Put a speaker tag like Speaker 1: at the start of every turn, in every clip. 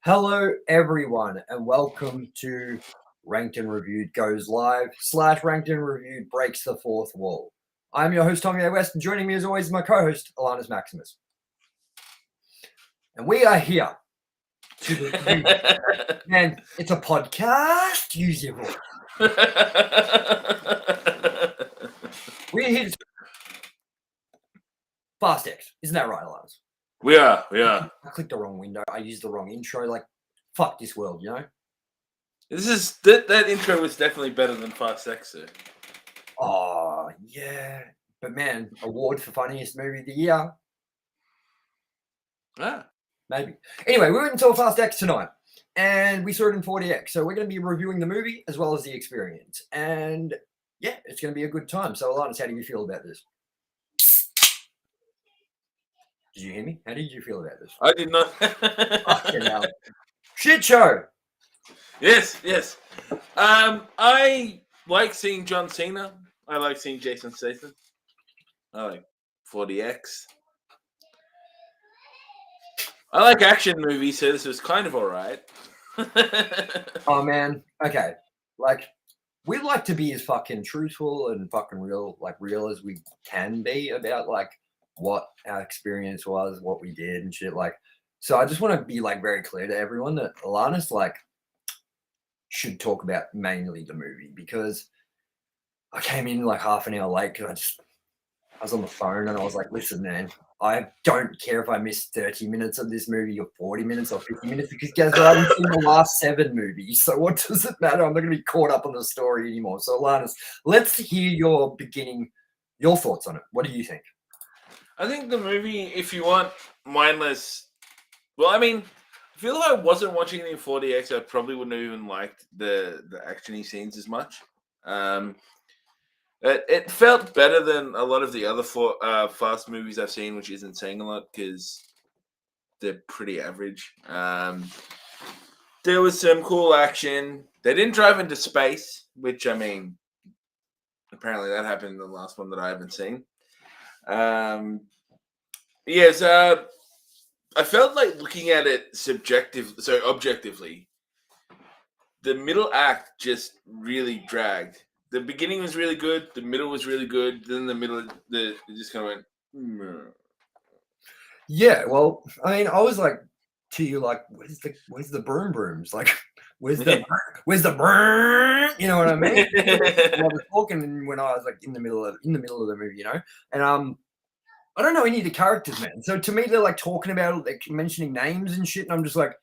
Speaker 1: Hello, everyone, and welcome to Ranked and Reviewed Goes Live / Ranked and Reviewed Breaks the Fourth Wall. I'm your host, Tomye West, and joining me as always is my co-host, Alannis Maximus. And we are here to review. Man, it's a podcast. Use your voice. We're here to Fast X. Isn't that right, Alannis?
Speaker 2: We are.
Speaker 1: I clicked the wrong window. I used the wrong intro. Like, fuck this world, you know?
Speaker 2: That intro was definitely better than Fast X.
Speaker 1: Oh, yeah. But man, award for funniest movie of the year. Maybe. Anyway, we went and saw Fast X tonight, and we saw it in 40X. So we're going to be reviewing the movie as well as the experience. And yeah, it's going to be a good time. So, Alannis, how do you feel about this? Did you hear me? How did you feel about this?
Speaker 2: I did not.
Speaker 1: Fucking hell. Shit show.
Speaker 2: Yes. I like seeing John Cena. I like seeing Jason Statham. I like 40X. I like action movies, so this was kind of alright.
Speaker 1: Oh man, okay. Like, we like to be as fucking truthful and fucking real as we can be about like what our experience was, what we did and shit. Like, so I just want to be like very clear to everyone that Alannis like should talk about mainly the movie, because I came in like half an hour late because I was on the phone and I was like, listen, man, I don't care if I miss 30 minutes of this movie or 40 minutes or 50 minutes, because guys, I haven't seen the last 7 movies. So what does it matter? I'm not going to be caught up on the story anymore. So Alannis, let's hear your thoughts on it. What do you think?
Speaker 2: I think the movie, if you want mindless... Well, I mean, I feel like I wasn't watching it in 40X, I probably wouldn't have even liked the action-y scenes as much. It felt better than a lot of the other Fast movies I've seen, which isn't saying a lot because they're pretty average. There was some cool action. They didn't drive into space, which, I mean, apparently that happened in the last one that I haven't seen. I felt like looking at it objectively, the middle act just really dragged. The beginning was really good. The middle was really good. Then the middle, it just kind of went.
Speaker 1: Yeah, well, I mean, I was like to you, like, where's the broom brooms? Like, where's the broom? You know what I mean? I was talking when I was like in the middle of the movie, you know, and I don't know any of the characters, man. So to me, they're like talking about, like mentioning names and shit, and I'm just like,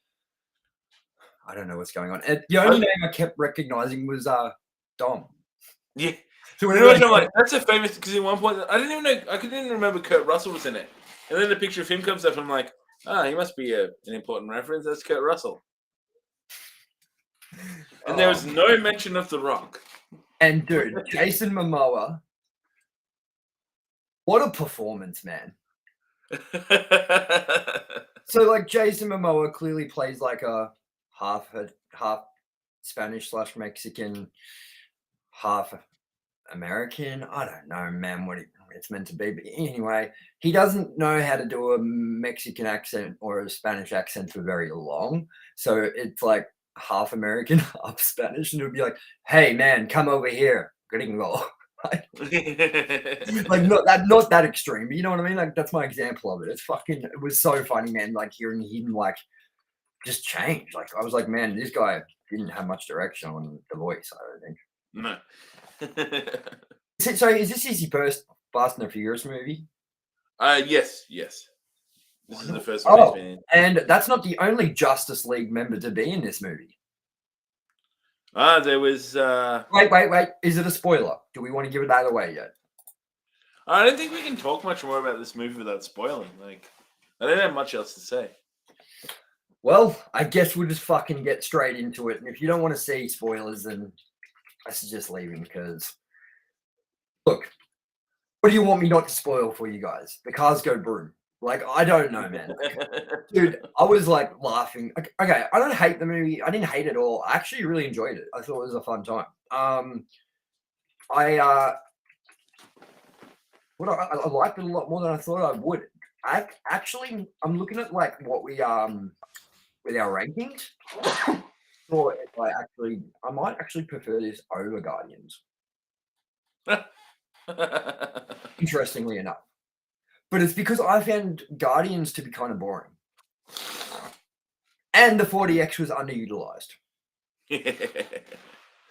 Speaker 1: I don't know what's going on. And the only name I kept recognizing was Dom.
Speaker 2: Yeah.
Speaker 1: So
Speaker 2: I'm like, that's a famous, because at one point I didn't even know, I couldn't even remember Kurt Russell was in it, and then the picture of him comes up, and I'm like, he must be an important reference. That's Kurt Russell. And there was no mention of The Rock.
Speaker 1: And dude, Jason Momoa, what a performance, man. So like Jason Momoa clearly plays like a half Spanish / Mexican, half American. I don't know, man, what it's meant to be. But anyway, he doesn't know how to do a Mexican accent or a Spanish accent for very long. So it's like half American, half Spanish. And it would be like, hey, man, come over here. Gringo. Like not that extreme, but you know what I mean? Like, that's my example of it. It was so funny, man, like hearing him like just change. Like, I was like, man, this guy didn't have much direction on the voice, I don't think.
Speaker 2: No.
Speaker 1: So is this his first Fast and the Furious movie?
Speaker 2: Yes. This is the first one he's been in.
Speaker 1: And that's not the only Justice League member to be in this movie.
Speaker 2: There was...
Speaker 1: Wait. Is it a spoiler? Do we want to give it that away yet?
Speaker 2: I don't think we can talk much more about this movie without spoiling. Like, I don't have much else to say.
Speaker 1: Well, I guess we'll just fucking get straight into it. And if you don't want to see spoilers, then I suggest leaving, because... Look, what do you want me not to spoil for you guys? The cars go boom. Like, I don't know, man. Dude, I was like laughing. Okay, I don't hate the movie. I didn't hate it at all. I actually really enjoyed it. I thought it was a fun time. I liked it a lot more than I thought I would. I'm looking at like what we with our rankings. Or if I might actually prefer this over Guardians. Interestingly enough, but it's because I found Guardians to be kind of boring, and the 40x was underutilized.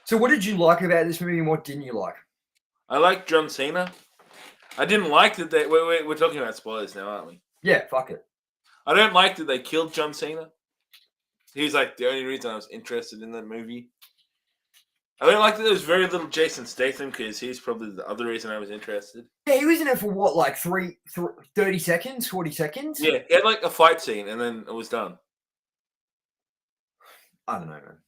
Speaker 1: So, what did you like about this movie, and what didn't you like?
Speaker 2: I like John Cena. I didn't like that they. We're talking about spoilers now, aren't we?
Speaker 1: Yeah, fuck it.
Speaker 2: I don't like that they killed John Cena. He's like the only reason I was interested in that movie. I don't like that there was very little Jason Statham because he's probably the other reason I was interested.
Speaker 1: Yeah, he was in it for what, like 30 seconds, 40 seconds?
Speaker 2: Yeah, he had like a fight scene and then it was done.
Speaker 1: I don't know, man.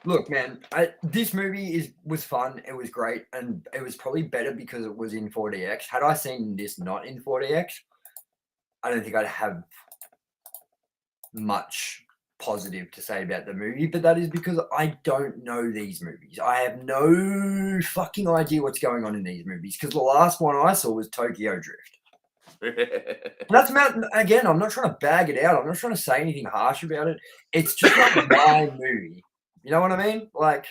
Speaker 1: Look, man, this movie was fun. It was great, and it was probably better because it was in 40x. Had I seen this not in 40x, I don't think I'd have much positive to say about the movie, but that is because I don't know these movies. I have no fucking idea what's going on in these movies because the last one I saw was Tokyo Drift. That's again, I'm not trying to bag it out. I'm not trying to say anything harsh about it. It's just not my movie. You know what I mean? Like,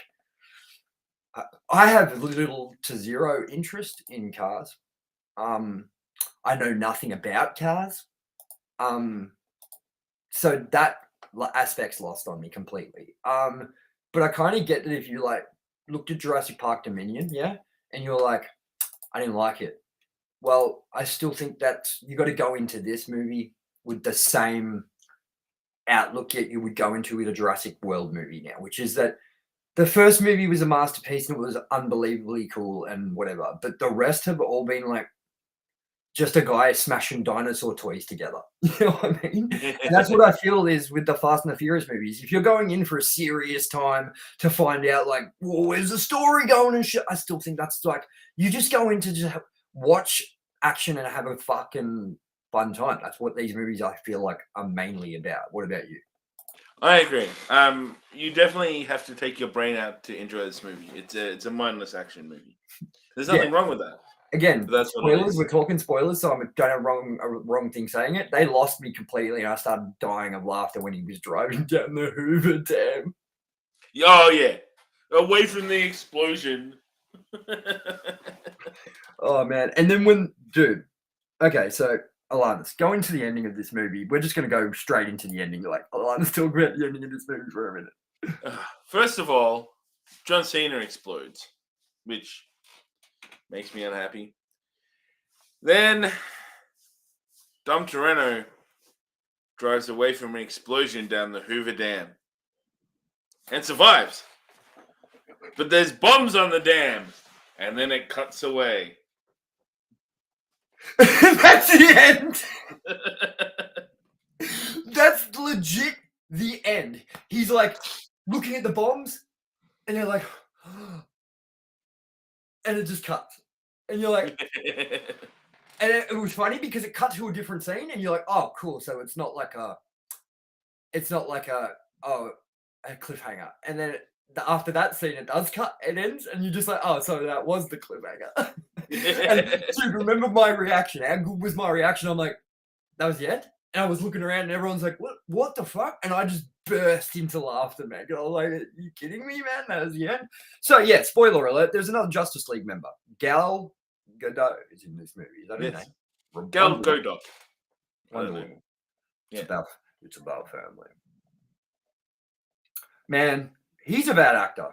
Speaker 1: I have little to zero interest in cars. I know nothing about cars. So that aspect's lost on me completely. But I kind of get that if you like looked at Jurassic Park Dominion, yeah, and you're like, I didn't like it. Well, I still think that you got to go into this movie with the same outlook that you would go into with a Jurassic World movie now, which is that the first movie was a masterpiece and it was unbelievably cool and whatever, but the rest have all been like just a guy smashing dinosaur toys together. You know what I mean? And that's what I feel is with the Fast and the Furious movies. If you're going in for a serious time to find out, like, well, where's the story going and shit, I still think that's like, you just go in to just watch action and have a fucking fun time. That's what these movies, I feel like, are mainly about. What about you?
Speaker 2: I agree. You definitely have to take your brain out to enjoy this movie. It's a mindless action movie. There's nothing wrong with that.
Speaker 1: Again, spoilers. We're talking spoilers, so I'm don't have wrong thing saying it. They lost me completely, and I started dying of laughter when he was driving down the Hoover Dam.
Speaker 2: Oh yeah, away from the explosion.
Speaker 1: Oh man! And then okay, so Alannis, going to the ending of this movie. We're just going to go straight into the ending. You're like, Alannis, talk about the ending of this movie for a minute.
Speaker 2: First of all, John Cena explodes, which makes me unhappy. Then Dom Toretto drives away from an explosion down the Hoover Dam and survives. But there's bombs on the dam, and then it cuts away.
Speaker 1: That's the end. That's legit the end. He's like looking at the bombs, and you're like, and it just cuts, and you're like, and it was funny because it cut to a different scene, and you're like, oh, cool. So it's not like a cliffhanger, and then after that scene, it does cut, it ends, and you're just like, oh, so that was the cliffhanger. And dude, remember my reaction? How good was my reaction? I'm like, that was the end? And I was looking around and everyone's like, what the fuck? And I just burst into laughter, man. I was like, are you kidding me, man? That was the end? So yeah, spoiler alert, there's another Justice League member. Gal Gadot is in this movie. Is that her name?
Speaker 2: Gal Gadot.
Speaker 1: Wonder Woman. Yeah. It's about family. Man, he's a bad actor.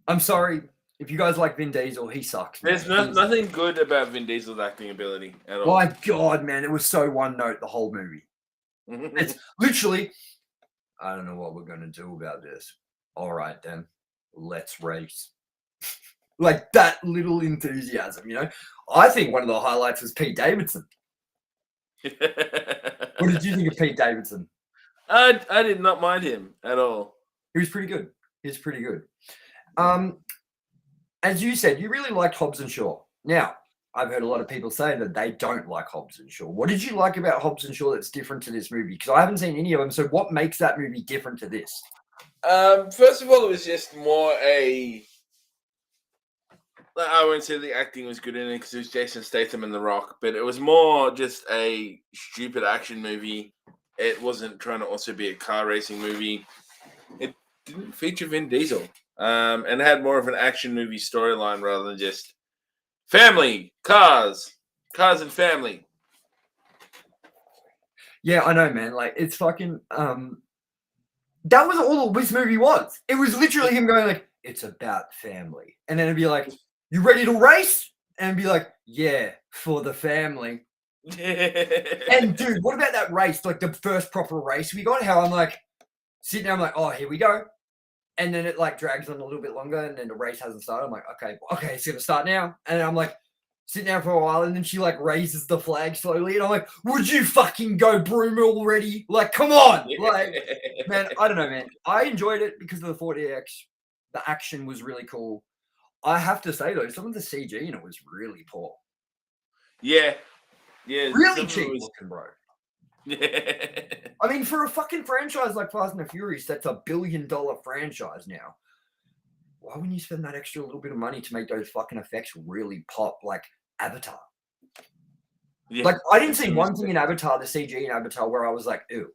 Speaker 1: I'm sorry. If you guys like Vin Diesel, he sucks.
Speaker 2: There's nothing good about Vin Diesel's acting ability at all.
Speaker 1: My God, man, it was so one note the whole movie. It's literally, I don't know what we're going to do about this. All right, then, let's race. Like that little enthusiasm, you know? I think one of the highlights was Pete Davidson. What did you think of Pete Davidson?
Speaker 2: I did not mind him at all.
Speaker 1: He was pretty good. As you said, you really liked Hobbs and Shaw. Now, I've heard a lot of people say that they don't like Hobbs and Shaw. What did you like about Hobbs and Shaw that's different to this movie? Because I haven't seen any of them. So what makes that movie different to this?
Speaker 2: First of all, it was just more I wouldn't say the acting was good in it because it was Jason Statham and The Rock, but it was more just a stupid action movie it wasn't trying to also be a car racing movie. It didn't feature Vin Diesel, and it had more of an action movie storyline rather than just family, cars and family.
Speaker 1: Yeah, I know, man. Like, it's fucking that was all this movie was. It was literally him going like, "It's about family," and then it'd be like, "You ready to race?" And it'd be like, "Yeah, for the family." And dude, what about that race? Like the first proper race we got? How I'm like sitting there, I'm like, "Oh, here we go," and then it like drags on a little bit longer, and then the race hasn't started. I'm like, "Okay, it's gonna start now," and then I'm like sitting there for a while, and then she like raises the flag slowly, and I'm like, "Would you fucking go broom already? Like, come on!" Like, man, I don't know, man. I enjoyed it because of the 40X. The action was really cool. I have to say though, some of the CG in it was really poor.
Speaker 2: yeah.
Speaker 1: Really cheap looking, bro.
Speaker 2: Yeah.
Speaker 1: I mean, for a fucking franchise like Fast and the Furious, that's $1 billion franchise now. Why wouldn't you spend that extra little bit of money to make those fucking effects really pop like Avatar?
Speaker 2: Yeah.
Speaker 1: Like, I didn't see one thing in Avatar, the CG in Avatar, where I was like, ew.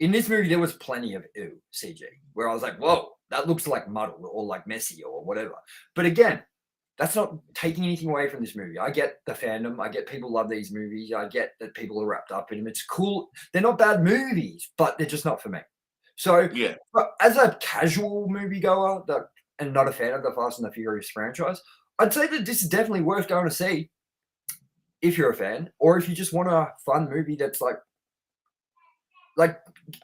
Speaker 1: In this movie, there was plenty of ew CG, where I was like, whoa, that looks like muddled or like messy or whatever. But again, that's not taking anything away from this movie. I get the fandom. I get people love these movies. I get that people are wrapped up in them. It's cool. They're not bad movies, but they're just not for me. So,
Speaker 2: Yeah.
Speaker 1: as a casual moviegoer and not a fan of the Fast and the Furious franchise, I'd say that this is definitely worth going to see if you're a fan, or if you just want a fun movie that's like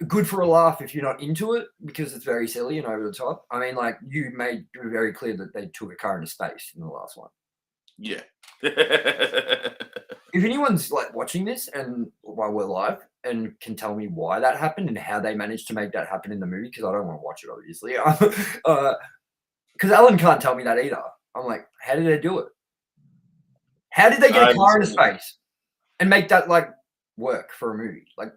Speaker 1: good for a laugh if you're not into it because it's very silly and over the top. I mean, like you made it very clear that they took a car into space in the last one.
Speaker 2: Yeah.
Speaker 1: If anyone's like watching this and while we're live and can tell me why that happened and how they managed to make that happen in the movie, because I don't want to watch it obviously. Because Alan can't tell me that either. I'm like, how did they do it? How did they get a car into space and make that like work for a movie? Like,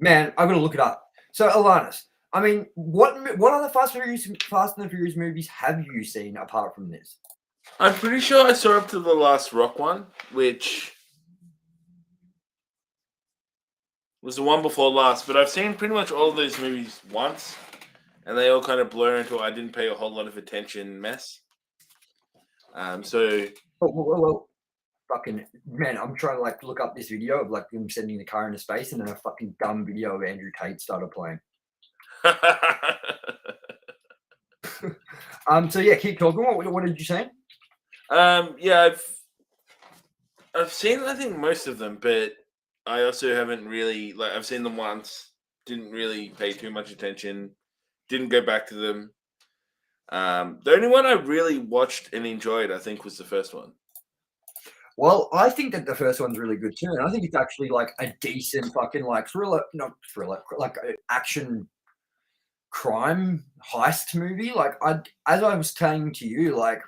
Speaker 1: man, I've got to look it up. So, Alannis, I mean, what other Fast and the Furious movies have you seen apart from this?
Speaker 2: I'm pretty sure I saw up to the last Rock one, which was the one before last. But I've seen pretty much all of those movies once, and they all kind of blur into I didn't pay a whole lot of attention mess. So
Speaker 1: Well, fucking man, I'm trying to like look up this video of like them sending the car into space, and then a fucking dumb video of Andrew Tate started playing. So yeah, keep talking. What did you say?
Speaker 2: Yeah, I've seen I think most of them, but I also haven't really I've seen them once, didn't really pay too much attention, didn't go back to them. The only one I really watched and enjoyed, I think, was the first one.
Speaker 1: Well, I think that the first one's really good too, and I think it's actually like a decent fucking like not thriller, like action crime heist movie. Like as I was saying to you, like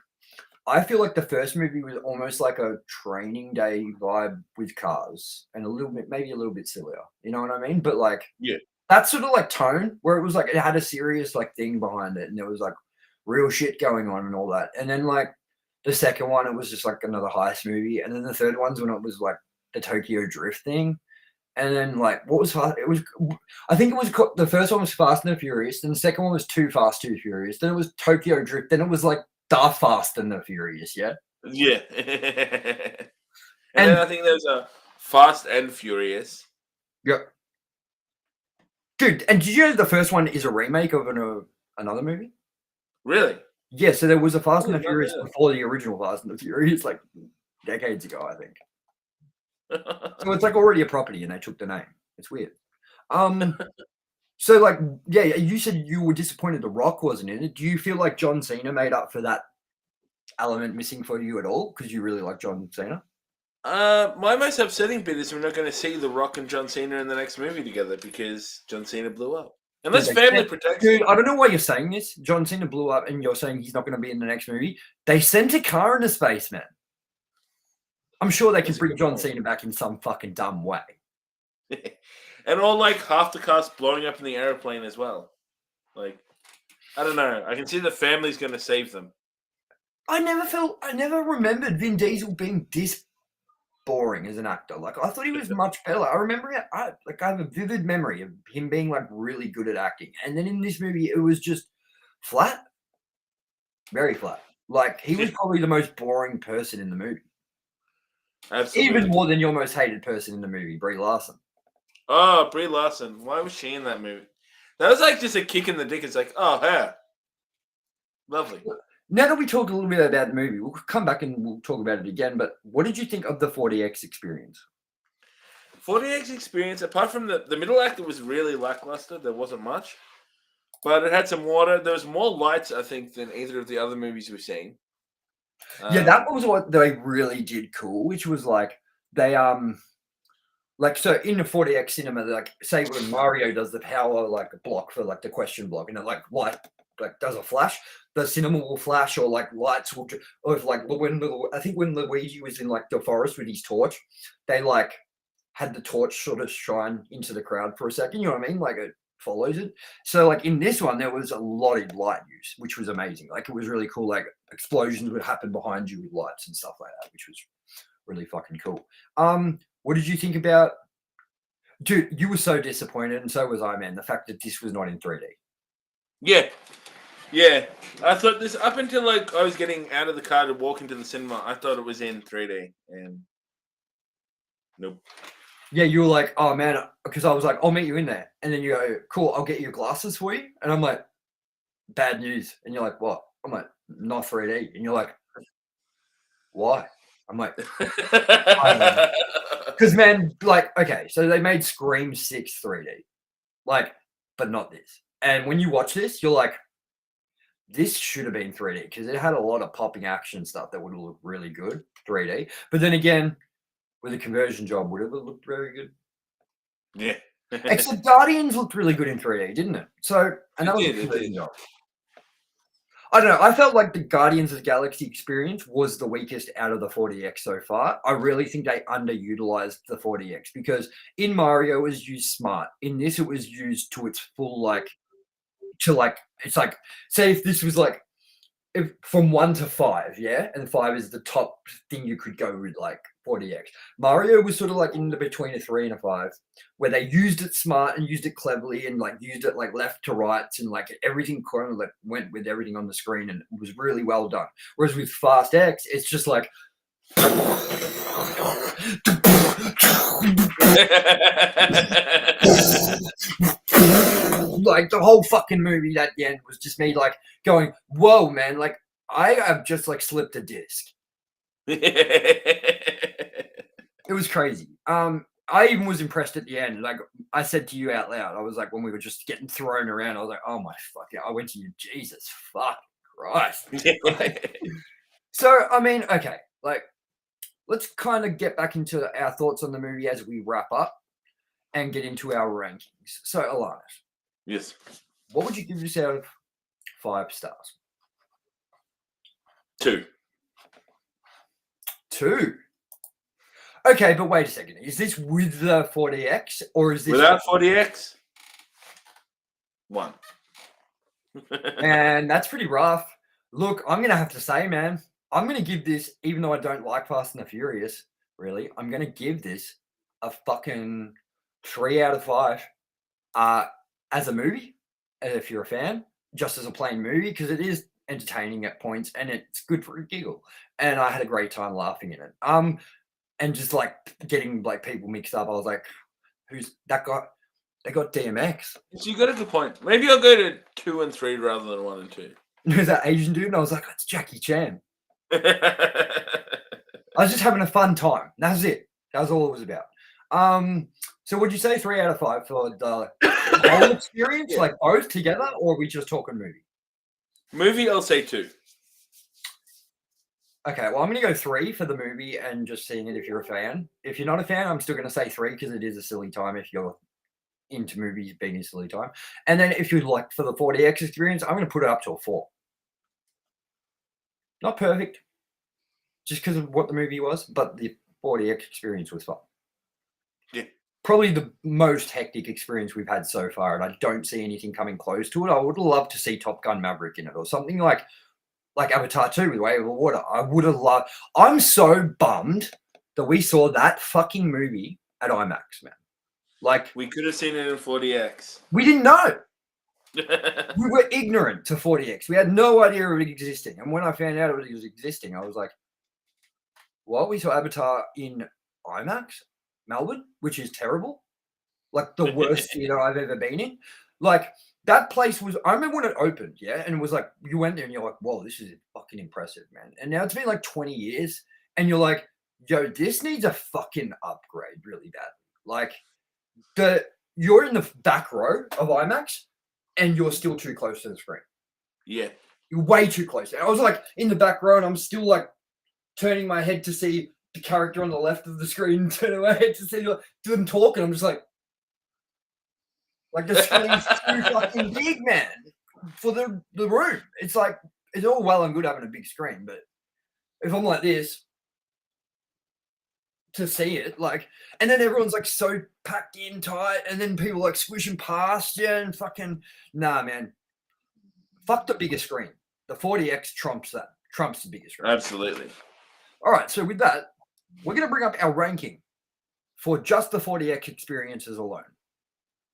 Speaker 1: I feel like the first movie was almost like a training day vibe with cars and a little bit, maybe a little bit sillier. You know what I mean? But like,
Speaker 2: Yeah.
Speaker 1: that sort of like tone where it was like, it had a serious like thing behind it and there was like real shit going on and all that. And then like the second one, it was just like another heist movie. And then the third one's when it was like the Tokyo Drift thing. And then like, what was fast? It was, I think it was the first one was Fast and the Furious. Then the second one was Too Fast, Too Furious. Then it was Tokyo Drift. Then it was like the Fast and the Furious. Yeah.
Speaker 2: Yeah.
Speaker 1: And
Speaker 2: then I think there's a Fast and Furious.
Speaker 1: Yep. Dude, and did you know the first one is a remake of another movie?
Speaker 2: Really?
Speaker 1: Yeah, so there was a Fast and the Furious before the original Fast and the Furious, like decades ago, I think. So it's like already a property and they took the name. It's weird. So like, yeah, you said you were disappointed The Rock wasn't in it. Do you feel like John Cena made up for that element missing for you at all? Because you really like John Cena?
Speaker 2: My most upsetting bit is we're not going to see The Rock and John Cena in the next movie together because John Cena blew up. Unless family protects
Speaker 1: him. Dude, I don't know why you're saying this. John Cena blew up and you're saying he's not going to be in the next movie. They sent a car into space, man. I'm sure they can bring John Cena back in some fucking dumb way.
Speaker 2: And all like half the cast blowing up in the airplane as well. Like, I don't know. I can see the family's going to save them.
Speaker 1: I never remembered Vin Diesel being this boring as an actor. Like I thought he was much better. I remember it. I have a vivid memory of him being like really good at acting, and then in this movie, it was just flat, very flat. Like he was probably the most boring person in the movie,
Speaker 2: Absolutely.
Speaker 1: even more than your most hated person in the movie, Brie Larson.
Speaker 2: Oh, Brie Larson. Why was she in that movie? That was like just a kick in the dick. It's like, oh, her. Lovely.
Speaker 1: Now that we talked a little bit about the movie, we'll come back and we'll talk about it again. But what did you think of the 40X experience?
Speaker 2: 40X experience, apart from the middle act, it was really lackluster. There wasn't much. But it had some water. There was more lights, I think, than either of the other movies we've seen.
Speaker 1: Yeah, that was what they really did cool, which was like they like so in the 40X cinema, like say when Mario does the power like block for like the question block, and it like light like does a flash, the cinema will flash or like lights will, or if like I think when Luigi was in like the forest with his torch, they like had the torch sort of shine into the crowd for a second. You know what I mean? Like it follows it. So like in this one, there was a lot of light use, which was amazing. Like it was really cool. Like explosions would happen behind you with lights and stuff like that, which was really fucking cool. What did you think about? Dude, you were so disappointed, and so was I, man. The fact that this was not in 3D.
Speaker 2: Yeah. I thought this up until like I was getting out of the car to walk into the cinema. I thought it was in 3D, and nope.
Speaker 1: Yeah, you were like, oh man, because I was like, I'll meet you in there, and then you go, cool, I'll get your glasses for you, and I'm like, bad news, and you're like, what? I'm like, not 3D, and you're like, why? I'm like, because man, like, okay, so they made Scream 6 3D, like, but not this. And when you watch this, you're like, this should have been 3D because it had a lot of popping action stuff that would have looked really good 3D. But then again, with a conversion job, would have looked very good.
Speaker 2: Yeah.
Speaker 1: Except Guardians looked really good in 3D, didn't it? So, and that was a conversion job. I don't know. I felt like the Guardians of the Galaxy experience was the weakest out of the 40X so far. I really think they underutilized the 40X because in Mario it was used smart. In this, it was used to its full, like, to like, it's like, say if this was like, if from 1 to 5, yeah, and 5 is the top thing you could go with, like 40X. Mario was sort of like in the between a 3 and a 5, where they used it smart and used it cleverly and like used it like left to right and like everything kind of like went with everything on the screen and it was really well done. Whereas with Fast X, it's just like like the whole fucking movie at the end was just me like going, whoa, man, like I have just like slipped a disc. It was crazy. I even was impressed at the end. Like I said to you out loud, I was like, when we were just getting thrown around, I was like, oh my fuck it. I went to you, Jesus fuck Christ. Like, so I mean, okay, like let's kind of get back into our thoughts on the movie as we wrap up and get into our rankings. So Alannis.
Speaker 2: Yes.
Speaker 1: What would you give this out of 5 stars?
Speaker 2: 2.
Speaker 1: 2. Okay, but wait a second. Is this with the 40X or is this
Speaker 2: without 40X? 1.
Speaker 1: And that's pretty rough. Look, I'm gonna have to say, man, I'm gonna give this, even though I don't like Fast and the Furious, really, I'm gonna give this a fucking 3 out of 5. As a movie, if you're a fan, just as a plain movie, because it is entertaining at points and it's good for a giggle. And I had a great time laughing in it. And just like getting like people mixed up, I was like, who's that guy? They got DMX.
Speaker 2: So you got a good point. Maybe I'll go to 2 and 3 rather than 1 and 2.
Speaker 1: Who's that Asian dude? And I was like, that's Jackie Chan. I was just having a fun time. That was it. That was all it was about. So would you say 3 out of 5 for the whole experience, like both together, or are we just talking movie?
Speaker 2: Movie, I'll say 2.
Speaker 1: Okay, well, I'm going to go 3 for the movie and just seeing it if you're a fan. If you're not a fan, I'm still going to say 3 because it is a silly time if you're into movies being a silly time. And then if you like for the 40X experience, I'm going to put it up to a 4. Not perfect, just because of what the movie was, but the 40X experience was fun.
Speaker 2: Yeah.
Speaker 1: Probably the most hectic experience we've had so far, and I don't see anything coming close to it. I would love to see Top Gun Maverick in it or something like Avatar 2 with Way Over Water. I would have loved. I'm so bummed that we saw that fucking movie at IMAX, man. Like,
Speaker 2: We could have seen it in 40X.
Speaker 1: we didn't know. We were ignorant to 40X. We had no idea of it existing. And when I found out it was existing, I was like, what? We saw Avatar in IMAX, Melbourne, which is terrible. Like the worst theater I've ever been in. Like that place was, I remember when it opened, yeah, and it was like, you went there and you're like, whoa, this is fucking impressive, man. And now it's been like 20 years and you're like, yo, this needs a fucking upgrade really badly. Like you're in the back row of IMAX and you're still too close to the screen.
Speaker 2: Yeah.
Speaker 1: You're way too close. And I was like in the back row and I'm still like turning my head to see the character on the left of the screen, turning my head to see them talk, and I'm just like the screen's too fucking big, man, for the room. It's like, it's all well and good having a big screen, but if I'm like this to see it, like, and then everyone's like so packed in tight, and then people like squishing past you and fucking, nah, man. Fuck the bigger screen. The 40X trumps that. Trumps the biggest screen.
Speaker 2: Absolutely.
Speaker 1: All right, so with that, we're going to bring up our ranking for just the 40X experiences alone.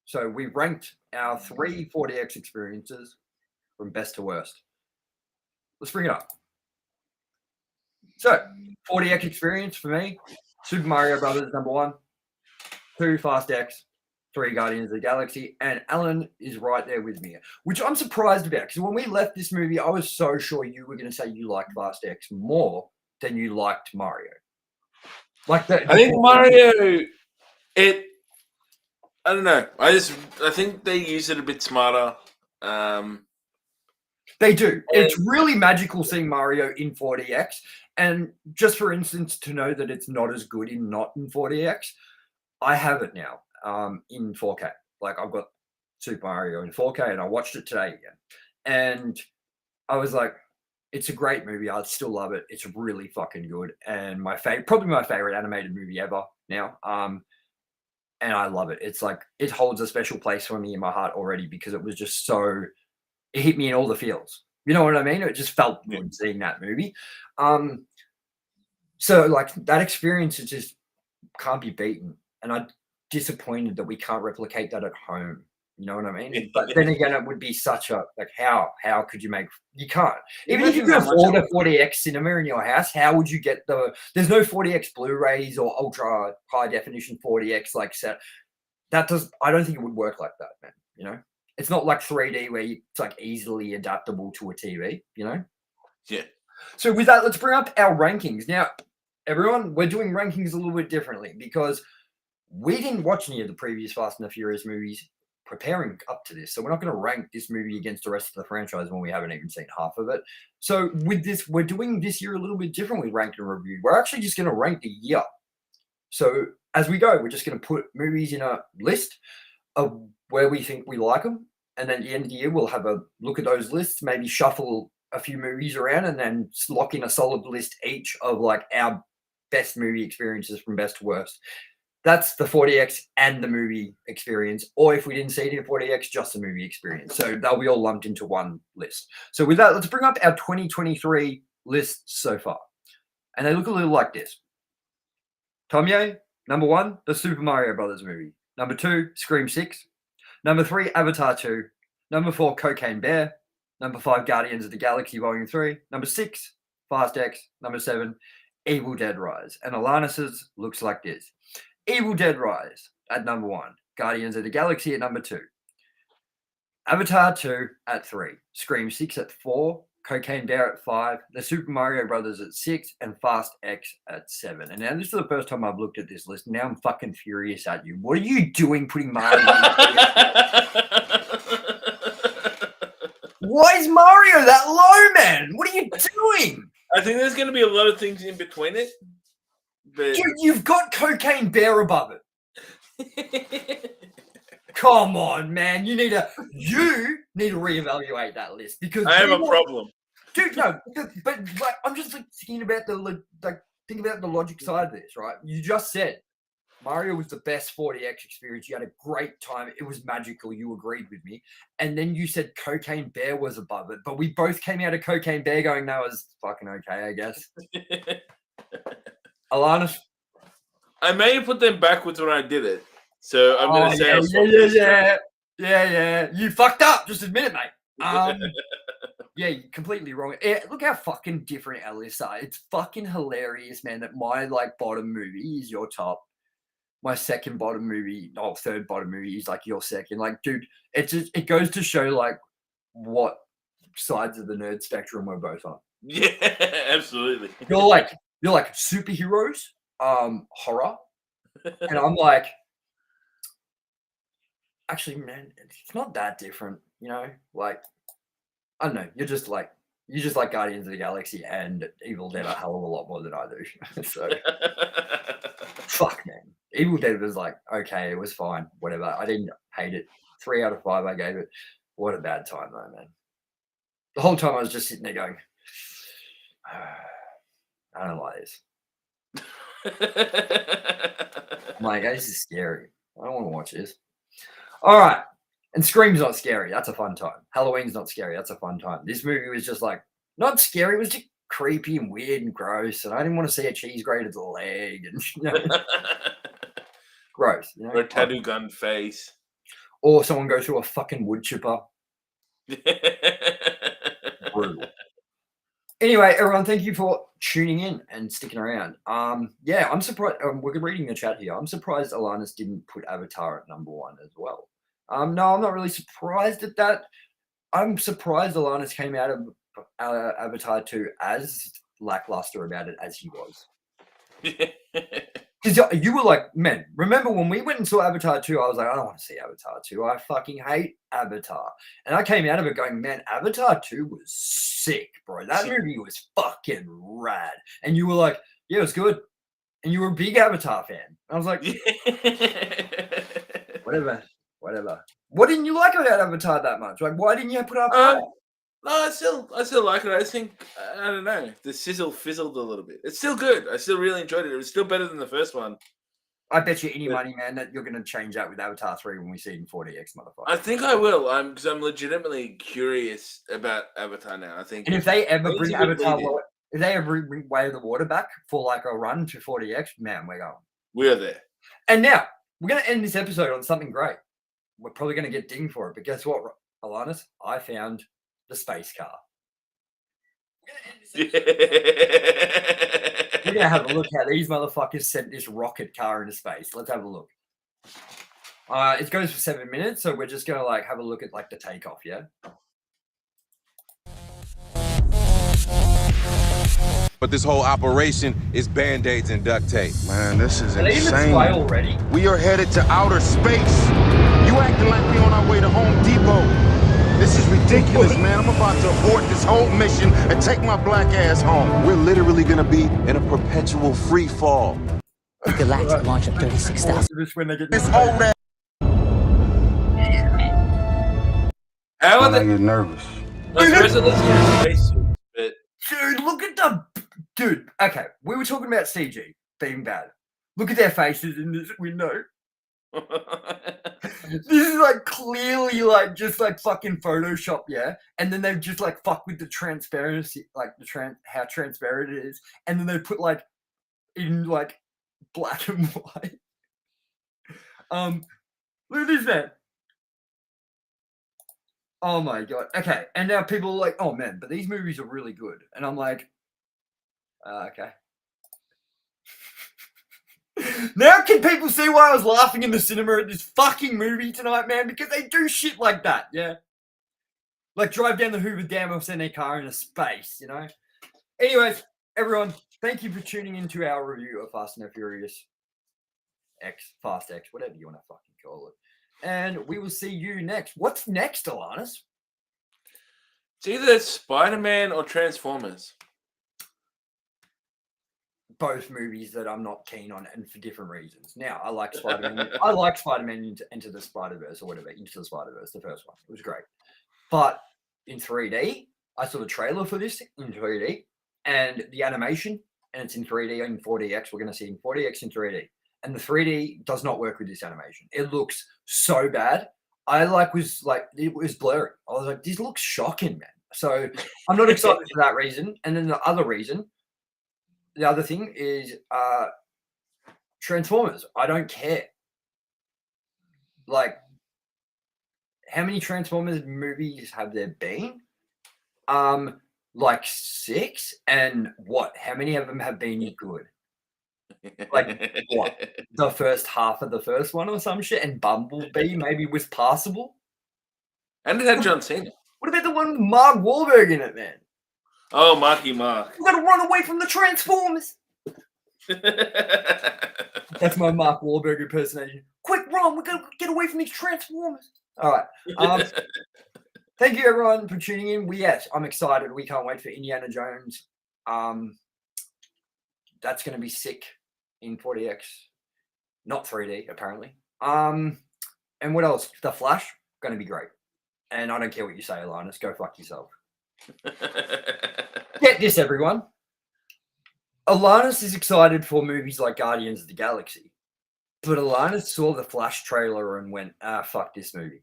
Speaker 1: So we ranked our 3 40X experiences from best to worst. Let's bring it up. So 40X experience for me, Super Mario Brothers #1, 2 Fast X, 3 Guardians of the Galaxy, and Alan is right there with me, which I'm surprised about because when we left this movie, I was so sure you were going to say you liked Fast X more than you liked Mario. Like that.
Speaker 2: I think Mario, I don't know. I think they use it a bit smarter.
Speaker 1: They do. It's really magical seeing Mario in 40X. And just for instance, to know that it's not as good not in 40X, I have it now in 4K. Like I've got Super Mario in 4K and I watched it today again. And I was like, it's a great movie. I still love it. It's really fucking good. And probably my favorite animated movie ever now. And I love it. It's like, it holds a special place for me in my heart already because it was just so, it hit me in all the feels. You know what I mean? It just felt good seeing that movie. So like that experience is just can't be beaten. And I'm disappointed that we can't replicate that at home. You know what I mean? But then again, it would be such a, like, how could you you can't. Even if you could afford a 40X cinema in your house, how would you get there's no 40X Blu-rays or ultra high definition 40X like set. I don't think it would work like that, man. You know? It's not like 3D where it's like easily adaptable to a TV, you know?
Speaker 2: Yeah.
Speaker 1: So with that, let's bring up our rankings. Now, everyone, we're doing rankings a little bit differently because we didn't watch any of the previous Fast and the Furious movies preparing up to this. So we're not going to rank this movie against the rest of the franchise when we haven't even seen half of it. So with this, we're doing this year a little bit differently, ranked and reviewed. We're actually just going to rank the year. So as we go, we're just going to put movies in a list of where we think we like them. And then at the end of the year, we'll have a look at those lists, maybe shuffle a few movies around and then lock in a solid list each of like our best movie experiences from best to worst. That's the 40X and the movie experience. Or if we didn't see it in 40X, just the movie experience. So they'll be all lumped into one list. So with that, let's bring up our 2023 lists so far. And they look a little like this. Tomye, #1, the Super Mario Brothers movie. #2, Scream 6. #3, Avatar 2. #4, Cocaine Bear. #5, Guardians of the Galaxy Volume 3. #6, Fast X. #7, Evil Dead Rise. And Alannis's looks like this. Evil Dead Rise at #1. Guardians of the Galaxy at #2. Avatar 2 at 3. Scream 6 at 4. Cocaine Bear at 5. The Super Mario Brothers at 6. And Fast X at 7. And now this is the first time I've looked at this list. Now I'm fucking furious at you. What are you doing putting Mario Why is Mario that low, man? What are you doing?
Speaker 2: I think there's going to be a lot of things in between it. But...
Speaker 1: Dude, you've got Cocaine Bear above it. Come on, man. You need to reevaluate that list because
Speaker 2: I have a problem.
Speaker 1: Dude, no, but like, I'm just like thinking about the logic side of this, right? You just said Mario was the best 40X experience. You had a great time. It was magical. You agreed with me. And then you said Cocaine Bear was above it. But we both came out of Cocaine Bear going, that was fucking okay, I guess. Alannis,
Speaker 2: I may have put them backwards when I did it. So I'm going to say I'll swap
Speaker 1: yeah,
Speaker 2: this time.
Speaker 1: yeah. You fucked up. Just admit it, mate. Yeah, you're completely wrong. Look how fucking different our lists are. It's fucking hilarious, man, that my bottom movie is your top. My second bottom movie, third bottom movie is your second. Dude, it goes to show what sides of the nerd spectrum we're both on.
Speaker 2: Yeah, absolutely.
Speaker 1: You're like superheroes, horror, and I'm like, actually, man, it's not that different, I don't know. You're just like Guardians of the Galaxy and Evil Dead a hell of a lot more than I do. So fuck, man. Evil Dead was okay, it was fine, whatever. I didn't hate it. 3 out of 5 I gave it. What a bad time though, man. The whole time I was just sitting there going, I don't like this. I'm like, this is scary. I don't want to watch this. All right. And Scream's not scary. That's a fun time. Halloween's not scary. That's a fun time. This movie was just not scary. It was just creepy and weird and gross. And I didn't want to see a cheese grater's leg and gross.
Speaker 2: Or a tattoo gun face.
Speaker 1: Or someone go through a fucking wood chipper. Brutal. Anyway, everyone, thank you for tuning in and sticking around. Yeah, I'm surprised. We're reading the chat here. I'm surprised Alannis didn't put Avatar at number 1 as well. No, I'm not really surprised at that. I'm surprised Alannis came out of Avatar 2 as lackluster about it as he was. Because you were like, man, remember when we went and saw Avatar 2, I was like, I don't want to see Avatar 2. I fucking hate Avatar. And I came out of it going, man, Avatar 2 was sick, bro. That movie was fucking rad. And you were like, yeah, it was good. And you were a big Avatar fan. I was like, whatever. What didn't you like about Avatar that much? Why didn't you put up?
Speaker 2: No, I still like it. I think I don't know. The sizzle fizzled a little bit. It's still good. I still really enjoyed it. It was still better than the first one.
Speaker 1: I bet you any money, man, that you're going to change that with Avatar 3 when we see it in 40X, motherfucker.
Speaker 2: I think I will. Because I'm legitimately curious about Avatar now. I think.
Speaker 1: And if they ever bring Avatar, if they ever bring Way of the Water back for a run to 40X, man, we're going.
Speaker 2: We're there.
Speaker 1: And now we're going to end this episode on something great. We're probably going to get dinged for it, but guess what, Alannis? I found the space car. We're going to have a look how these motherfuckers sent this rocket car into space. Let's have a look. It goes for 7 minutes, so we're just going to have a look at the takeoff, yeah?
Speaker 3: But this whole operation is Band-Aids and duct tape.
Speaker 4: Man, this is
Speaker 1: Are they even
Speaker 4: insane.
Speaker 1: fly already?
Speaker 4: We are headed to outer space. You acting like we on our way to Home Depot. This is ridiculous, man. I'm about to abort this whole mission and take my black ass home.
Speaker 3: We're literally gonna be in a perpetual free fall.
Speaker 5: The galactic launch of 36,000.
Speaker 4: This old ass.
Speaker 2: How are
Speaker 4: I
Speaker 2: they?
Speaker 4: get nervous.
Speaker 2: Like, resolution in spacesuits, but
Speaker 1: Dude, look at the... Dude, okay, we were talking about CG being bad. Look at their faces in this window. This is clearly just fucking Photoshop, yeah? And then they've just fuck with the transparency, how transparent it is. And then they put in black and white. Look at this, man. Oh my god. Okay. And now people are like, oh man, but these movies are really good. And I'm like, okay. Now can people see why I was laughing in the cinema at this fucking movie tonight, man? Because they do shit like that, yeah? Drive down the Hoover Dam or send their car into space, you know? Anyways, everyone, thank you for tuning into our review of Fast and Furious X, Fast X, whatever you want to fucking call it. And we will see you next. What's next, Alannis?
Speaker 2: it's either Spider-Man or Transformers.
Speaker 1: Both movies that I'm not keen on, and for different reasons. Now, I like Spider-Man. I like Spider-Man into the Spider-Verse or whatever. Into the Spider-Verse, the first one. It was great. But in 3D, I saw the trailer for this in 3D and the animation, and it's in 3D and 4DX. We're going to see in 4DX in 3D. And the 3D does not work with this animation. It looks so bad. It was blurry. I was like, this looks shocking, man. So I'm not excited for that reason. And then the other thing is Transformers. I don't care. Like, how many Transformers movies have there been? Like 6, and what? How many of them have been good? Like what? The first half of the first one or some shit, and Bumblebee maybe was passable.
Speaker 2: And it had John Cena.
Speaker 1: What about the one with Mark Wahlberg in it, man?
Speaker 2: Oh, Marky Mark.
Speaker 1: We gotta run away from the Transformers. That's my Mark Wahlberg impersonation. Quick, run! We gotta get away from these Transformers. All right. Thank you everyone for tuning in. Yes, I'm excited. We can't wait for Indiana Jones. That's gonna be sick in 40x, not 3D apparently. And what else? The Flash, gonna be great. And I don't care what you say, Alannis. Go fuck yourself. Get this, everyone. Alannis is excited for movies like Guardians of the Galaxy, but Alannis saw the Flash trailer and went, fuck this movie.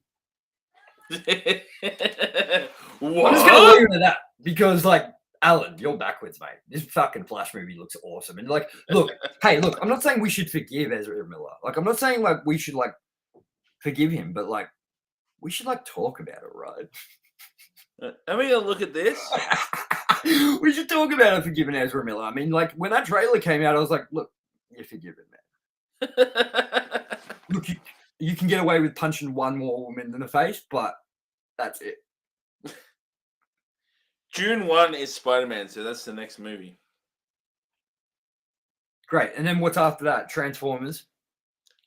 Speaker 2: What?
Speaker 1: I'm just gonna leave it at that because, like, Alan, you're backwards, mate. This fucking Flash movie looks awesome. And, like, look, hey, look, I'm not saying we should forgive Ezra Miller. Like, I'm not saying, like, we should, like, forgive him, but, like, we should, like, talk about it, right?
Speaker 2: Have we a look at this?
Speaker 1: We should talk about it forgiving Ezra Miller. I mean, like, when that trailer came out, I was like, look, you're forgiven, man. Look, you can get away with punching one more woman in the face, but that's it.
Speaker 2: June 1 is Spider-Man, so that's the next movie.
Speaker 1: Great. And then what's after that? Transformers.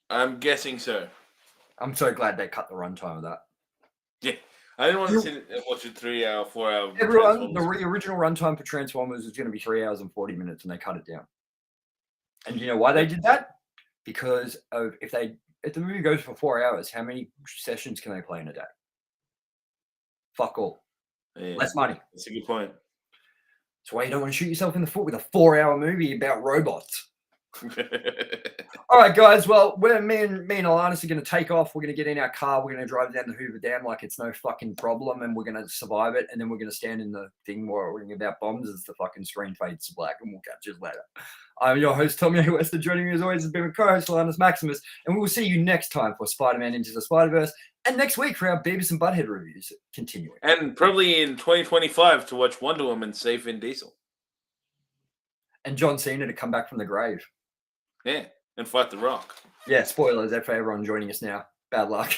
Speaker 2: I'm guessing so.
Speaker 1: I'm so glad they cut the runtime of that.
Speaker 2: Yeah. I didn't want to watch a 3-hour, 4-hour.
Speaker 1: Everyone, the original runtime for Transformers was going to be 3 hours and 40 minutes, and they cut it down. And you know why they did that? Because of if the movie goes for 4 hours, how many sessions can they play in a day? Fuck all.
Speaker 2: Yeah,
Speaker 1: Less money.
Speaker 2: That's a good point.
Speaker 1: That's why you don't want to shoot yourself in the foot with a 4-hour movie about robots. All right, guys. Well, me and Alannis are going to take off. We're going to get in our car. We're going to drive down the Hoover Dam like it's no fucking problem, and we're going to survive it. And then we're going to stand in the thing worrying about bombs as the fucking screen fades to black, and we'll catch you later. I'm your host, Tomye Wester. Joining me as always has been my co-host, Alannis Maximus, and we will see you next time for Spider-Man Into the Spider-Verse, and next week for our Beavis and Butthead reviews continuing.
Speaker 2: And probably in 2025 to watch Wonder Woman save Vin Diesel.
Speaker 1: And John Cena to come back from the grave.
Speaker 2: Yeah, and fight The Rock.
Speaker 1: Yeah, spoilers for everyone joining us now. Bad luck.